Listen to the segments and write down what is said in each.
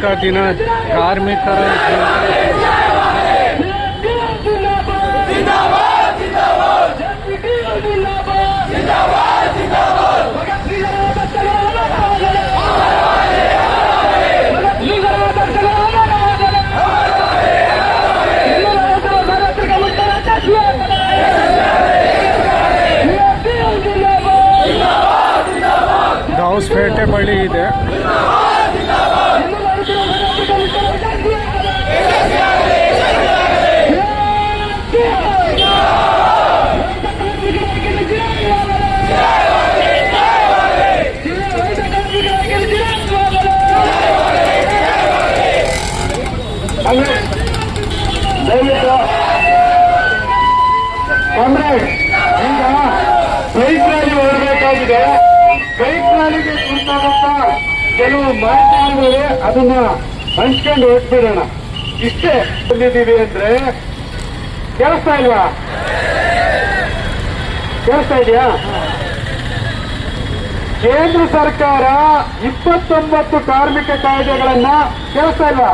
ಕಾರ್ಮಿಕ ದಿನ ಕಾರ್ಮಿಕರ ದಾವಸ್ಪೇಟೆ ಬಳಿ ಇದೆ. ಕಾಮ್ರೇಡ್, ಈಗ ಬೈಕ್ ರ್ಯಾಲಿ ಹೊರಬೇಕಾಗಿದೆ. ಬೈಕ್ ರ್ಯಾಲಿಗೆ ಕುರಿತಾದಂತ ಕೆಲವು ಮಾಹಿತಿಗಳಿವೆ, ಅದನ್ನ ಹಂಚ್ಕೊಂಡು ಹೋಗ್ಬಿಡೋಣ. ಇಷ್ಟೇ ಬಂದಿದ್ದೀವಿ ಅಂದ್ರೆ ಕೇಳಿಸ್ತಾ ಇಲ್ವಾ? ಕೇಳಿಸ್ತಾ ಇದೆಯಾ? ಕೇಂದ್ರ ಸರ್ಕಾರ 29 ಕಾರ್ಮಿಕ ಕಾಯ್ದೆಗಳನ್ನ ಕೇಳಿಸ್ತಾ ಇಲ್ವಾ?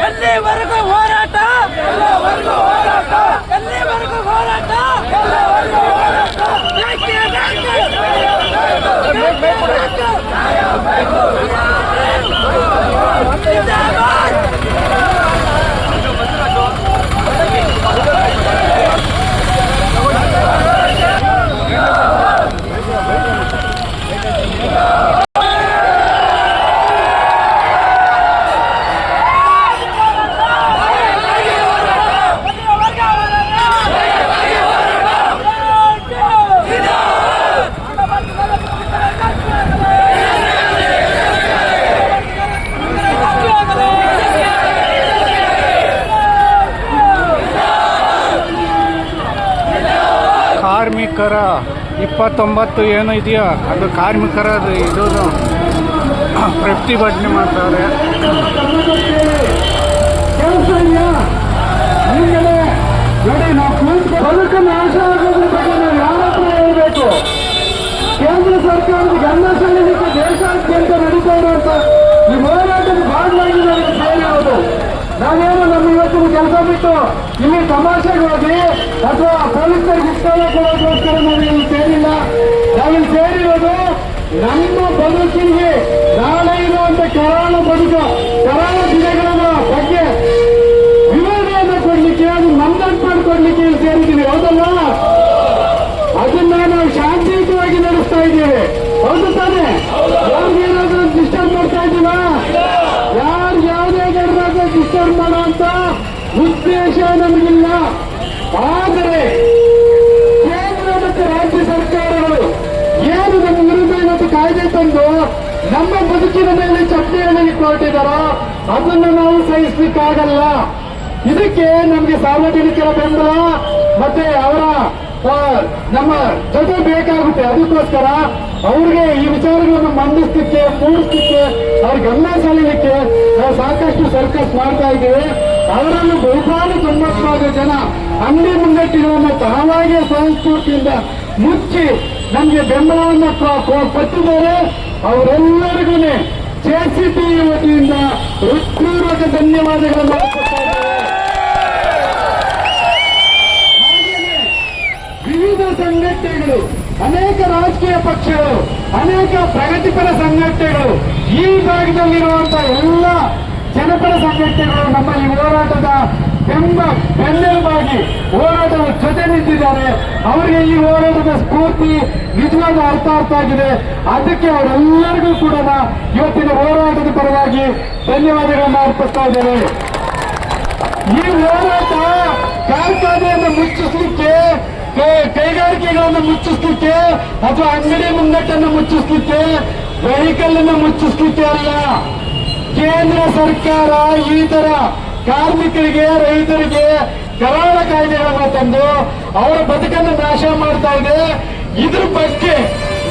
ಎಲ್ಲಿವರೆಗೂ ಹೋರಾಟ, ಎಲ್ಲಿವರೆಗೂ ಹೋರಾಟ, ಕಾರ್ಮಿಕರ 29 ಏನು ಇದೆಯೋ ಅದು ಕಾರ್ಮಿಕರ ಇದು ಪ್ರತಿಭಟನೆ ಮಾಡ್ತಾರೆ. ನೋಡಿ, ನಾವು ಬದುಕನ್ನು ನಾಶ ಆಗೋದ್ರ ಬಗ್ಗೆ ನಾವು ಯಾರ ಹತ್ರ ಹೇಳ್ಬೇಕು? ಕೇಂದ್ರ ಸರ್ಕಾರದ ಗಮನ ಸೆಳೆಯಲಿಕ್ಕೆ ದೇಶಾದ್ಯಂತ ನಡೀತಾ ಇರುವಂತ ಈ ಹೋರಾಟದ ಭಾಗವಾಗಿ ನಾವು ಸೇರಿರೋದು. ನಾವೇನು ನಮ್ಮ ಇವತ್ತಿನ ಕೆಲಸ ಬಿಟ್ಟು ಇಲ್ಲಿ ತಮಾಷೆಗೆ ಹೋಗಿ ಅಥವಾ ಪೊಲೀಸರಿಗೆ ಇಷ್ಟೆಲ್ಲ ಕೊಡೋದಕ್ಕೋಸ್ಕರ ನಾವು ಇಲ್ಲಿ ಸೇರಿಲ್ಲ. ನಾವಿಲ್ಲಿ ಸೇರಿರೋದು ನಮ್ಮ ಬದುಕಿಗೆ ನಾಳೆ ಇರುವಂತ ಕರಾಳ ಬದುಕು, ಕರಾಳ ದಿನಗಳ ಬಗ್ಗೆ ವಿವರಣೆಯನ್ನು ಕೊಡ್ಲಿಕ್ಕೆ, ಅದು ಮಂದಟ್ ಮಾಡಿಕೊಡ್ಲಿಕ್ಕೆ ಇಲ್ಲಿ ಸೇರಿದ್ದೀವಿ. ಹೌದಲ್ಲ? ಅದನ್ನ ನಾವು ಶಾಂತಿಯುತವಾಗಿ ನಡೆಸ್ತಾ ಇದ್ದೇವೆ. ಹೌದು ತಾನೆ? ಯಾರಿಗೇನಾದ್ರೂ ಡಿಸ್ಟರ್ಬ್ ಮಾಡ್ತಾ ಇದ್ದೀವಾ? ಯಾರು ಯಾವುದೇ ಗಡ್ರಾದ್ರೂ ಡಿಸ್ಟರ್ಬ್ ಮಾಡುವಂತ ಉದ್ದೇಶ ನಮಗಿಲ್ಲ. ಆದರೆ ಕೇಂದ್ರ ಮತ್ತು ರಾಜ್ಯ ಸರ್ಕಾರಗಳು ಏನು ನಮ್ಮ ವಿರುದ್ಧ ಇವತ್ತು ಕಾಯ್ದೆ ತಂದು ನಮ್ಮ ಬದುಕಿನ ಮೇಲೆ ಚಪ್ಪಲಿ ಹೇಳಲಿಕ್ಕೆ ಹೊರಟಿದ್ದಾರೋ ಅದನ್ನು ನಾವು ಸಹಿಸಲಿಕ್ಕಾಗಲ್ಲ. ಇದಕ್ಕೆ ನಮಗೆ ಸಾರ್ವಜನಿಕರ ಬೆಂಬಲ ಮತ್ತೆ ಅವರ ನಮ್ಮ ಜೊತೆ ಬೇಕಾಗುತ್ತೆ. ಅದಕ್ಕೋಸ್ಕರ ಅವ್ರಿಗೆ ಈ ವಿಚಾರಗಳನ್ನು ಮಂಡಿಸ್ಲಿಕ್ಕೆ, ಮೂಡಿಸ್ಲಿಕ್ಕೆ, ಅವ್ರ ಗಮನ ಸೆಳೆಯಲಿಕ್ಕೆ ನಾವು ಸಾಕಷ್ಟು ಸರ್ಕಸ್ ಮಾಡ್ತಾ ಇದ್ದೀವಿ. ಅವರನ್ನು ಬಹುಪಾಲು 90% ಜನ ಅಂಗಡಿ ಮುಂಗಟ್ಟಿಗಳನ್ನು ತಾವಾಗಿಯೇ ಸ್ವಯಂಸ್ಫೂರ್ತಿಯಿಂದ ಮುಚ್ಚಿ ನಮಗೆ ಬೆಂಬಲವನ್ನು ಕೊಟ್ಟಿದ್ದಾರೆ. ಅವರೆಲ್ಲರಿಗೂ ಜೆಸಿಪಿ ವತಿಯಿಂದ ಹೃತ್ಪೂರ್ವಕ ಧನ್ಯವಾದಗಳನ್ನು ವಿವಿಧ ಸಂಘಟನೆಗಳು, ಅನೇಕ ರಾಜಕೀಯ ಪಕ್ಷಗಳು, ಅನೇಕ ಪ್ರಗತಿಪರ ಸಂಘಟನೆಗಳು, ಈ ಭಾಗದಲ್ಲಿರುವಂತಹ ಎಲ್ಲ ಜನಪರ ಸಂಘಟನೆಗಳು ನಮ್ಮ ಈ ಹೋರಾಟದ ಬೆನ್ನೆಲುಬಾಗಿ ಹೋರಾಟದ ಜೊತೆ ನಿಂತಿದ್ದಾರೆ. ಅವರಿಗೆ ಈ ಹೋರಾಟದ ಸ್ಫೂರ್ತಿ ನಿಜವಾದ ಅರ್ಥ ಆಗಿದೆ. ಅದಕ್ಕೆ ಅವರೆಲ್ಲರಿಗೂ ಕೂಡ ಇವತ್ತಿನ ಹೋರಾಟದ ಪರವಾಗಿ ಧನ್ಯವಾದಗಳನ್ನು ಅರ್ಪಿಸ್ತಾ ಇದ್ದೇವೆ. ಈ ಹೋರಾಟ ಕಾರ್ಖಾನೆಯನ್ನು ಮುಚ್ಚಿಸ್ಲಿಕ್ಕೆ, ಕೈಗಾರಿಕೆಗಳನ್ನು ಮುಚ್ಚಿಸ್ಲಿಕ್ಕೆ ಅಥವಾ ಅಂಗಡಿ ಮುಂಗಟ್ಟನ್ನು ಮುಚ್ಚಿಸ್ಲಿಕ್ಕೆ, ವೆಹಿಕಲ್ ಅನ್ನು ಮುಚ್ಚಿಸ್ಲಿಕ್ಕೆ ಅಲ್ಲ. ಕೇಂದ್ರ ಸರ್ಕಾರ ಈ ತರ ಕಾರ್ಮಿಕರಿಗೆ, ರೈತರಿಗೆ ಕರಾಳ ಕಾಯ್ದೆಗಳನ್ನು ತಂದು ಅವರ ಬದುಕನ್ನು ನಾಶ ಮಾಡ್ತಾ ಇದೆ. ಇದ್ರ ಬಗ್ಗೆ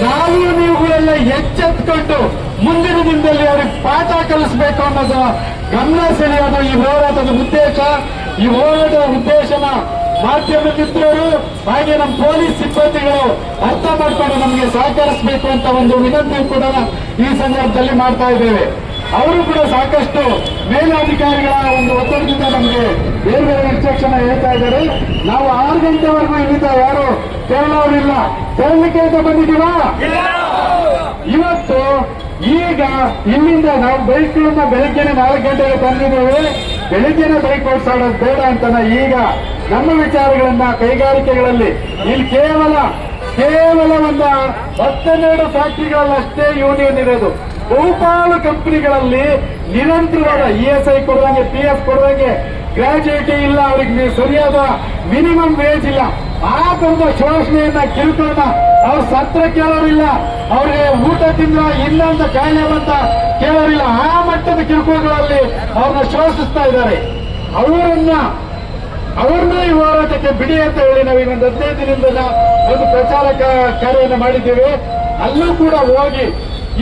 ನಾವು ನೀವುಗಳೆಲ್ಲ ಎಚ್ಚೆತ್ಕೊಂಡು ಮುಂದಿನ ದಿನದಲ್ಲಿ ಅವ್ರಿಗೆ ಪಾಠ ಕಲಿಸಬೇಕು ಅನ್ನೋದು ಗಮನ ಸೆಳೆಯೋದು ಈ ಹೋರಾಟದ ಉದ್ದೇಶ. ಈ ಹೋರಾಟದ ಉದ್ದೇಶನ ಮಾಧ್ಯಮ ಮಿತ್ರರು ಹಾಗೆ ನಮ್ಮ ಪೊಲೀಸ್ ಸಿಬ್ಬಂದಿಗಳು ಅರ್ಥ ಮಾಡ್ಕೊಂಡು ನಮಗೆ ಸಹಕರಿಸಬೇಕು ಅಂತ ಒಂದು ವಿನಂತಿ ಕೂಡ ಈ ಸಂದರ್ಭದಲ್ಲಿ ಮಾಡ್ತಾ ಇದ್ದೇವೆ. ಅವರು ಕೂಡ ಸಾಕಷ್ಟು ಮೇಲಾಧಿಕಾರಿಗಳ ಒಂದು ಒತ್ತಡದಿಂದ ನಮಗೆ ಬೇರೆ ಬೇರೆ ಇನ್ಸ್ಟ್ರಕ್ಷನ್ ಹೇಳ್ತಾ ಇದ್ದಾರೆ. ನಾವು 6 ಗಂಟೆವರೆಗೂ ಇಲ್ಲಿಂದ ಯಾರು ತೆರಳೋರಿಲ್ಲ. ತೆರಳಲಿಕ್ಕೆ ಅಂತ ಬಂದಿದ್ದೀವಾ? ಇವತ್ತು ಈಗ ಇಲ್ಲಿಂದ ನಾವು ಬೈಕ್ಗಳನ್ನ ಬೆಳಿಗ್ಗೆನೆ 4 ಗಂಟೆಗೆ ತಂದಿದ್ದೇವೆ. ಬೆಳಿಗ್ಗೆನೆ ಬೈಕ್ ಓಡಿಸೋದು ಬೇಡ ಅಂತನ ಈಗ ನಮ್ಮ ವಿಚಾರಗಳನ್ನ ಕೈಗಾರಿಕೆಗಳಲ್ಲಿ ಇಲ್ಲಿ ಕೇವಲ ಒಂದು 12 ಫ್ಯಾಕ್ಟರಿಗಳಲ್ಲಷ್ಟೇ ಯೂನಿಯನ್ ಇರೋದು. ಬಹುಪಾಲು ಕಂಪನಿಗಳಲ್ಲಿ ನಿರಂತರವಾದ ESI ಕೊಡುವಂಗೆ, PF ಕೊಡುವಂಗೆ, ಗ್ರಾಜ್ಯುಯಿಟಿ ಇಲ್ಲ, ಅವ್ರಿಗೆ ಸರಿಯಾದ ಮಿನಿಮಮ್ ವೇಜ್ ಇಲ್ಲ. ಆ ತರದ ಶೋಷಣೆಯನ್ನ, ಕಿರುಕುಳನ ಅವ್ರು ಸತ್ರ ಕೇಳೋರಿಲ್ಲ. ಅವ್ರಿಗೆ ಊಟ ತಿಂದ ಇಲ್ಲ ಅಂತ ಕಾಯಿಲೆ ಬಂತ ಕೇಳೋರಿಲ್ಲ. ಆ ಮಟ್ಟದ ಕಿರುಕುಳಗಳಲ್ಲಿ ಅವ್ರನ್ನ ಶೋಷಿಸ್ತಾ ಇದ್ದಾರೆ. ಅವ್ರನ್ನ ಈ ಹೋರಾಟಕ್ಕೆ ಬಿಡಿ ಅಂತ ಹೇಳಿ ನಾವೀಗ ಒಂದು 15 ದಿನದಿಂದ ಒಂದು ಪ್ರಚಾರ ಕಾರ್ಯವನ್ನು ಮಾಡಿದ್ದೇವೆ. ಅಲ್ಲೂ ಕೂಡ ಹೋಗಿ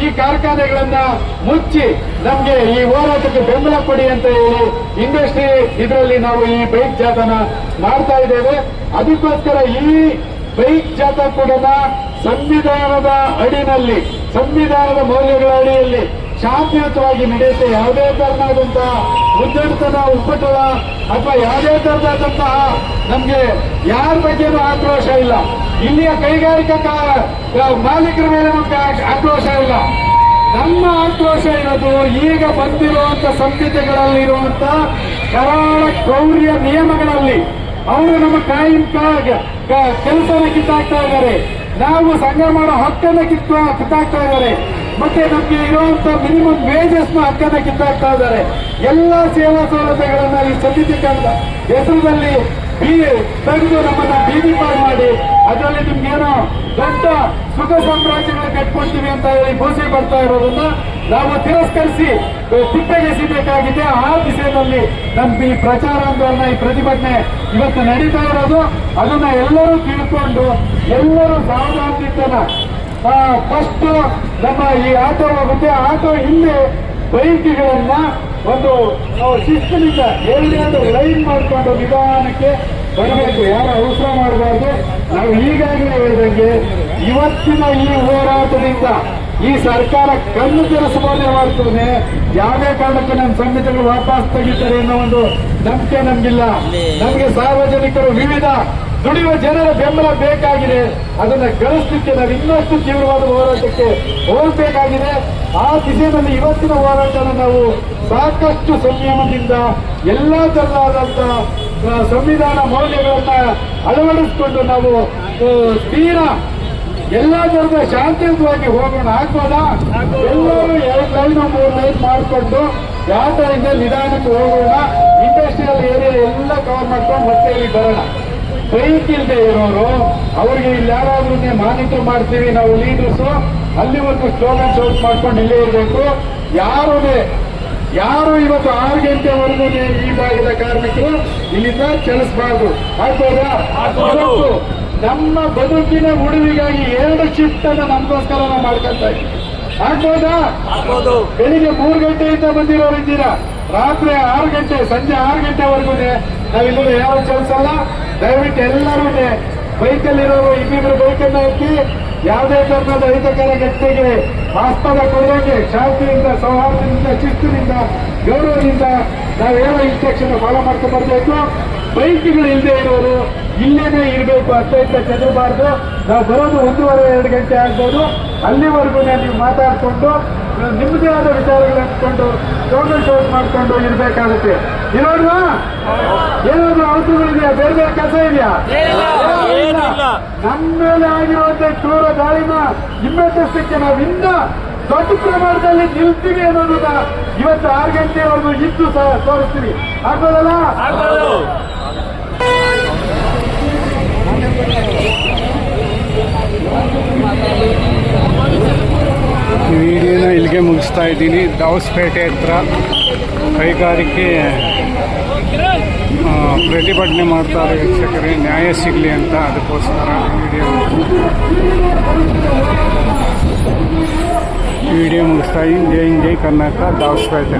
ಈ ಕಾರ್ಖಾನೆಗಳನ್ನ ಮುಚ್ಚಿ ನಮ್ಗೆ ಈ ಹೋರಾಟಕ್ಕೆ ಬೆಂಬಲ ಕೊಡಿ ಅಂತ ಹೇಳಿ ಇಂಡಸ್ಟ್ರಿ ಇದರಲ್ಲಿ ನಾವು ಈ ಬೈಕ್ ಜಾಥಾನ ಮಾಡ್ತಾ ಇದ್ದೇವೆ. ಅದಕ್ಕೋಸ್ಕರ ಈ ಬೈಕ್ ಜಾಥಾ ಕೂಡ ಸಂವಿಧಾನದ ಅಡಿನಲ್ಲಿ, ಸಂವಿಧಾನದ ಮೌಲ್ಯಗಳ ಅಡಿಯಲ್ಲಿ ಶಾಂತಿಯುತವಾಗಿ ನಡೆಯುತ್ತೆ. ಯಾವುದೇ ತರನಾದಂತಹ ಉದ್ದಟತನ, ಉಪ್ಪಟಳ ಅಥವಾ ಯಾವುದೇ ತರದಾದಂತಹ ನಮ್ಗೆ ಯಾರ ಬಗ್ಗೆನೂ ಆಕ್ರೋಶ ಇಲ್ಲ. ಇಲ್ಲಿಯ ಕೈಗಾರಿಕಾ ಮಾಲೀಕರ ಮೇಲೆ ನಮ್ಗೆ ಆಕ್ರೋಶ ಇಲ್ಲ. ನಮ್ಮ ಆಕ್ರೋಶ ಇರೋದು ಈಗ ಬಂದಿರುವಂತ ಸಂಹಿತೆಗಳಲ್ಲಿರುವಂತ ಕರಾಳ ಕ್ರೌರ್ಯ ನಿಯಮಗಳಲ್ಲಿ. ಅವರು ನಮ್ಮ ಕಾಯಿಂ ಕೆಲಸನ ಕಿತ್ತಾಕ್ತಾ ಇದ್ದಾರೆ. ನಾವು ಸಂಘ ಮಾಡೋ ಹಕ್ಕನ್ನ ಕಿತ್ತಾಕ್ತಾ ಇದ್ದಾರೆ. ಮತ್ತೆ ನಮ್ಗೆ ಇರುವಂತ ಮಿನಿಮಮ್ ವೇಜಸ್ ನ ಹಕ್ಕನ್ನ ಕಿತ್ತಾಕ್ತಾ ಇದ್ದಾರೆ. ಎಲ್ಲಾ ಸೇವಾ ಸೌಲಭ್ಯಗಳನ್ನ ಈ ಸಂಹಿತೆಗಳ ಹೆಸರಿನಲ್ಲಿ ತೆಗೆದು ನಮ್ಮನ್ನ ಬೀದಿ ಪಾರು ಮಾಡಿ ಅದರಲ್ಲಿ ನಿಮ್ಗೇನೋ ದೊಡ್ಡ ಸುಖ ಸಾಮ್ರಾಜ್ಯಗಳು ಕಟ್ಕೊಳ್ತೀವಿ ಅಂತ ಹೇಳಿ ಘೋಷಣೆ ಬರ್ತಾ ಇರೋದನ್ನ ನಾವು ತಿರಸ್ಕರಿಸಿ ತಿಪ್ಪೆಗೆಸಿಬೇಕಾಗಿದೆ. ಆ ದಿಸೆಯಲ್ಲಿ ನಮ್ಮ ಈ ಪ್ರಚಾರ ಆಂದೋಲನ, ಈ ಪ್ರತಿಭಟನೆ ಇವತ್ತು ನಡೀತಾ ಇರೋದು. ಅದನ್ನ ಎಲ್ಲರೂ ತಿಳ್ಕೊಂಡು ಎಲ್ಲರೂ ಸಾವಧಾನದಿಂದ ಫಸ್ಟ್ ನಮ್ಮ ಈ ಆಟೋ ಹೋಗುತ್ತೆ. ಆಟೋ ಹಿಂದೆ ಬೈಕ್ಗಳನ್ನ ಒಂದು ಶಿಸ್ತಿನಿಂದ ಎಲ್ಲರೂ ಲೈನ್ ಮಾಡಿಕೊಂಡು ನಿಧಾನಕ್ಕೆ ಬರಬೇಕು. ಯಾರು ಅವಸರ ಮಾಡಬಾರ್ದು. ನಾವು ಈಗಾಗಲೇ ಹೇಳಿದಂಗೆ ಇವತ್ತಿನ ಈ ಹೋರಾಟದಿಂದ ಈ ಸರ್ಕಾರ ಕಣ್ಣು ತೆರೆಸಬಹುದೇ ಮಾಡ್ತದೆ. ಯಾವುದೇ ಕಾರಣಕ್ಕೂ ನಮ್ಮ ಸಂಹಿತೆಗಳು ವಾಪಸ್ ತೆಗಿತಾರೆ ಅನ್ನೋ ಒಂದು ನಂಬಿಕೆ ನಮ್ಗಿಲ್ಲ. ನಮಗೆ ಸಾರ್ವಜನಿಕರು, ವಿವಿಧ ದುಡಿಯುವ ಜನರ ಬೆಂಬಲ ಬೇಕಾಗಿದೆ. ಅದನ್ನ ಗಳಿಸಲಿಕ್ಕೆ ನಾವು ಇನ್ನಷ್ಟು ತೀವ್ರವಾದ ಹೋರಾಟಕ್ಕೆ ಹೋಗಬೇಕಾಗಿದೆ. ಆ ದಿಸೆಯಲ್ಲಿ ಇವತ್ತಿನ ಹೋರಾಟನ ನಾವು ಸಾಕಷ್ಟು ಸಂಯಮದಿಂದ ಎಲ್ಲಾ ತರಹದಂತ ಸಂವಿಧಾನ ಮೌಲ್ಯಗಳನ್ನ ಅಳವಡಿಸಿಕೊಂಡು ನಾವು ತೀರಾ ಎಲ್ಲಾ ತರದ ಶಾಂತಿಯುತವಾಗಿ ಹೋಗೋಣ. ಆಗ್ಬೋದಾ? ಎಲ್ಲರೂ 2 ಲೈನ್ 3 ಲೈನ್ ಮಾಡಿಕೊಂಡು ಯಾತ್ರೆಯಿಂದ ನಿಧಾನಕ್ಕೆ ಹೋಗೋಣ. ಇಂಡಸ್ಟ್ರಿಯಲ್ ಏರಿಯಾ ಎಲ್ಲ ಕವರ್ ಮಾಡ್ಕೊಂಡು ಮತ್ತೆ ಇಲ್ಲಿ ಬರೋಣ. ಬೈಕ್ ಇಲ್ಲದೆ ಇರೋರು ಅವ್ರಿಗೆ ಇಲ್ಲಿ ಯಾರಾದ್ರೂ ಮಾನಿಟರ್ ಮಾಡ್ತೀವಿ ನಾವು ಲೀಡರ್ಸು, ಅಲ್ಲಿವರೆಗೂ ಸ್ಲೋಗನ್ ಶೌಟ್ ಮಾಡ್ಕೊಂಡು ಇಲ್ಲೇ ಇರಬೇಕು. ಯಾರು ಇವತ್ತು 6 ಗಂಟೆವರೆಗೂ ಈ ಭಾಗದ ಕಾರ್ಮಿಕರು ಇಲ್ಲಿಂದ ಚಲಿಸಬಾರ್ದು. ಆಗ್ಬೋದಾ? ಇವತ್ತು ನಮ್ಮ ಬದುಕಿನ ಉಳಿವಿಗಾಗಿ 2 ಶಿಫ್ಟ್ ಅನ್ನು ನಮಗೋಸ್ಕರ ನಾವು ಮಾಡ್ಕೊಂತ ಇದ್ದೀವಿ. ಆಗ್ಬೋದಾ? ಬೆಳಿಗ್ಗೆ 3 ಗಂಟೆಯಿಂದ ಬಂದಿರೋರು ಇದ್ದೀರಾ, ರಾತ್ರಿ 6 ಗಂಟೆ, ಸಂಜೆ 6 ಗಂಟೆವರೆಗೂ ನಾವಿಲ್ಲೂ ಯಾರು ಚಲಿಸಲ್ಲ. ದಯವಿಟ್ಟು ಎಲ್ಲರೂ ಬೈಕಲ್ಲಿರೋರು ಇನ್ನಿಬ್ರು ಬೈಕನ್ನ ಎತ್ತಿ ಯಾವುದೇ ತರಹದ ಅಹಿತಕರ ಘಟನೆಗೆ ಆಸ್ಪದ ಕೊಡುವಂಗೆ ಶಾಂತಿಯಿಂದ, ಸೌಹಾರ್ದದಿಂದ, ಶಿಸ್ತಿನಿಂದ, ಗೌರವದಿಂದ ನಾವೇನೋ ಇನ್ಸ್ಟ್ರಕ್ಷನ್ ಫಾಲೋ ಮಾಡ್ಕೊಂಡು ಬರಬೇಕು. ಬೈಕ್ಗಳು ಇಲ್ಲದೆ ಇರೋರು ಇಲ್ಲೇನೆ ಇರಬೇಕು, ಅಷ್ಟೇ ಇಂತ ಚೆದರಬಾರ್ದು. ನಾವು ಬರೋದು 1:30-2 ಗಂಟೆ ಆಗ್ಬೋದು. ಅಲ್ಲಿವರೆಗೂ ನೀವು ಮಾತಾಡಿಕೊಂಡು ನಿಮ್ಮದೇ ಆದ ವಿಚಾರಗಳು ಹಂಚ್ಕೊಂಡು ಟೋಟಲ್ ಶೋಟ್ ಮಾಡಿಕೊಂಡು ಇರಬೇಕಾಗುತ್ತೆ. ಇರೋದು ಏನಾದ್ರು ಅವಸರಗಳಿದೆಯಾ? ಬೇರೆ ಬೇರೆ ಕೆಲಸ ಇದೆಯಾ? ನಮ್ಮ ಮೇಲೆ ಆಗಿರುವಂತ ಕ್ರೂರ ದಾಳಿನ ಹಿಮ್ಮೆಟ್ಟಿಸಲಿಕ್ಕೆ ನಾವು ಇನ್ನ ದೊಡ್ಡ ಪ್ರಮಾಣದಲ್ಲಿ ನಿಲ್ತೀವಿ ಅನ್ನೋದನ್ನ ಇವತ್ತು 6 ಗಂಟೆವರೆಗೂ ಇದ್ದು ತೋರಿಸ್ತೀವಿ. ಆಗ್ಬೋದಲ್ಲ? ಈ ವಿಡಿಯೋನ ಇಲ್ಲಿಗೆ ಮುಗಿಸ್ತಾ ಇದ್ದೀನಿ. ದಾವಸ್ಪೇಟೆ ಹತ್ರ ಕೈಗಾರಿಕೆ ಪ್ರತಿಭಟನೆ ಮಾಡ್ತಾರೆ ವೀಕ್ಷಕರೇ, ನ್ಯಾಯ ಸಿಗಲಿ ಅಂತ. ಅದಕ್ಕೋಸ್ಕರ ವಿಡಿಯೋ ಮುಗಿಸ್ತಾ ಇದ್ದೀನಿ. ಜೈ ಹಿಂದ್, ಜೈ ಕರ್ನಾಟಕ, ದಾವಸ್ಪೇಟೆ.